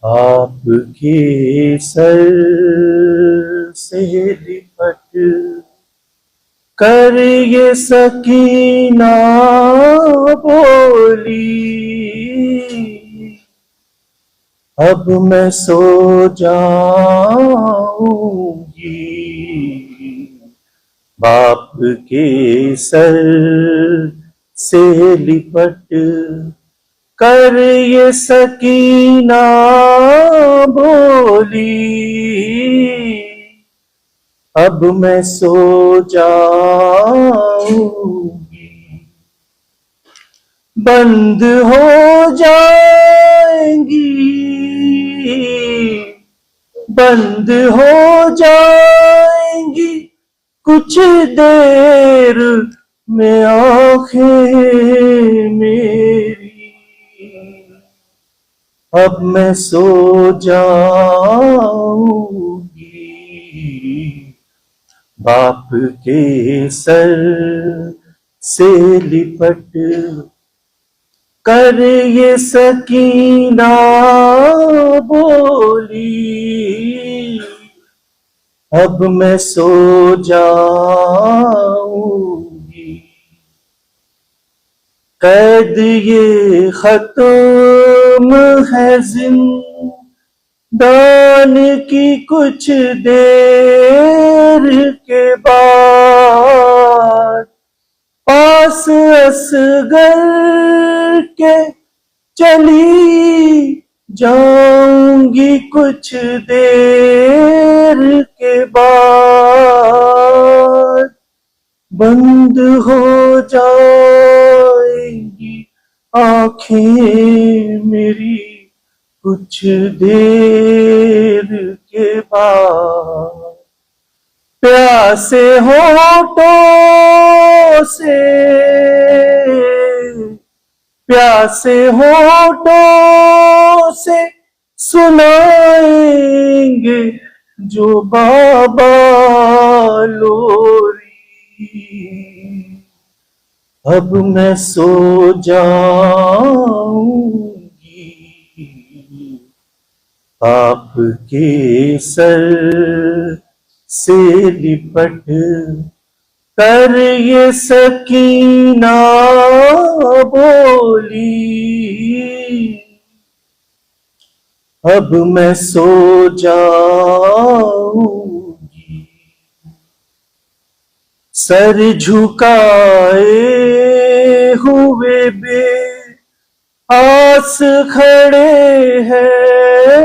आपके सर से लिपट कर ये सकीना बोली, अब मैं सो जाऊंगी। बाप के सर से लिपट कर ये सकीना बोली, अब मैं सो जाऊंगी। बंद हो जाएंगी, बंद हो जाएंगी कुछ देर में आंखें मेरी, अब मैं सो जाऊंगी। बाप के सर से लिपट कर ये सकीना बोली, अब मैं सो जाऊंगी। कैद ये खत्म है जिंदान की कुछ देर के बाद, पास असगर के चली जाऊंगी कुछ देर के बाद, बंद हो जाएंगी आंखें मेरी कुछ देर के बाद। प्यासे होठों से, प्यासे होठों से सुनाएंगे जो बाबा लोरी, अब मैं सो जाऊंगी। आपके सर से लिपट कर ये सकीना बोली, अब मैं सो जाऊंगी। सर झुकाए हुए बे आस खड़े हैं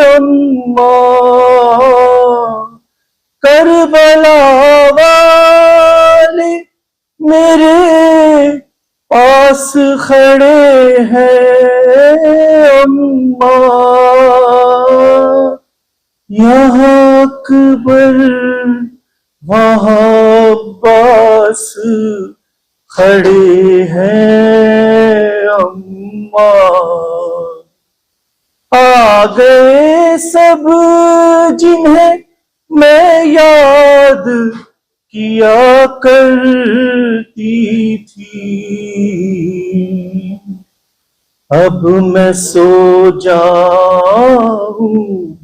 अम्मा, करबला वाले मेरे पास खड़े हैं अम्मा, यहाँ अकबर वहाँ अब्बास खड़े हैं अम्मा। आ गए सब जिन्हें मैं याद किया करती थी, अब मैं सो जाऊंगी।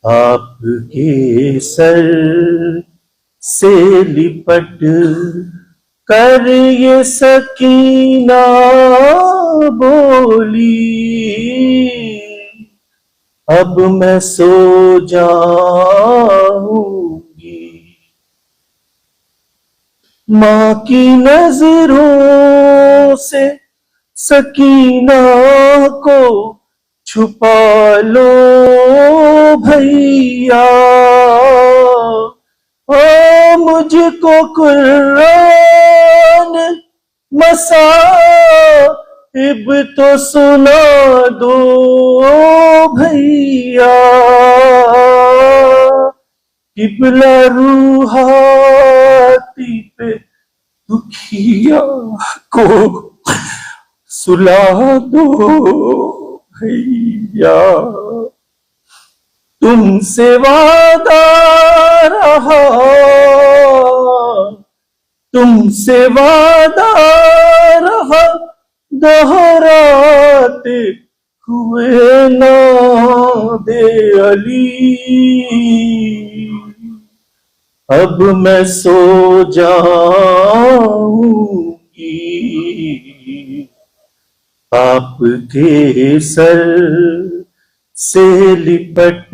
आपके सर से लिपट कर ये सकीना बोली, अब मैं सो जाऊंगी। माँ की नजरों से सकीना को छुपा लो भैया, ओ मुझको कुरान मसाहिब तो सुना दो भैया, किबला रूहाती पे दुखिया को सुला दो भैया। तुमसे वादा रहा, तुमसे वादा रहा दोहराते सोते हुए ना दे अली, अब मैं सो जाऊंगी आपके सर से लिपट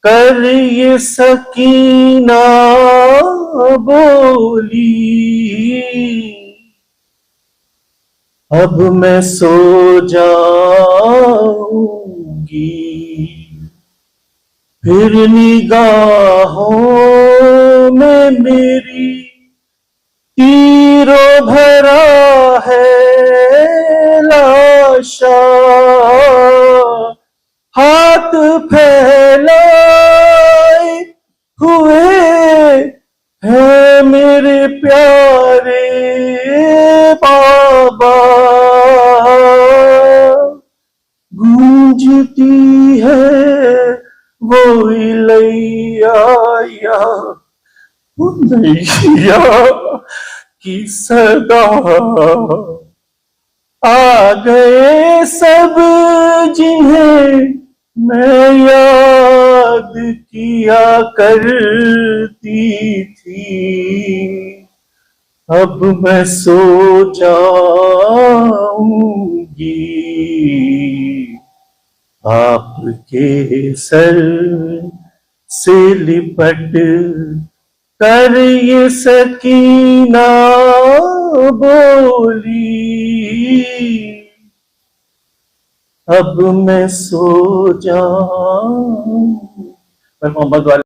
कर ये सकीना बोली, अब मैं सो जाऊंगी। फिर निगाहों में मेरी तीरों भरा है लाशा, हाथ फैलाए हुए हैं मेरे प्यारे बाबा, गूंजती है वो इलैया नैया की सदा, आ गए सब जिन्हें मैं याद किया करती थी, अब मैं सो जाऊंगी आपके सर से लिपट कर ये सकीना बोली, अब मैं सो जाऊं। मोहम्मद वाले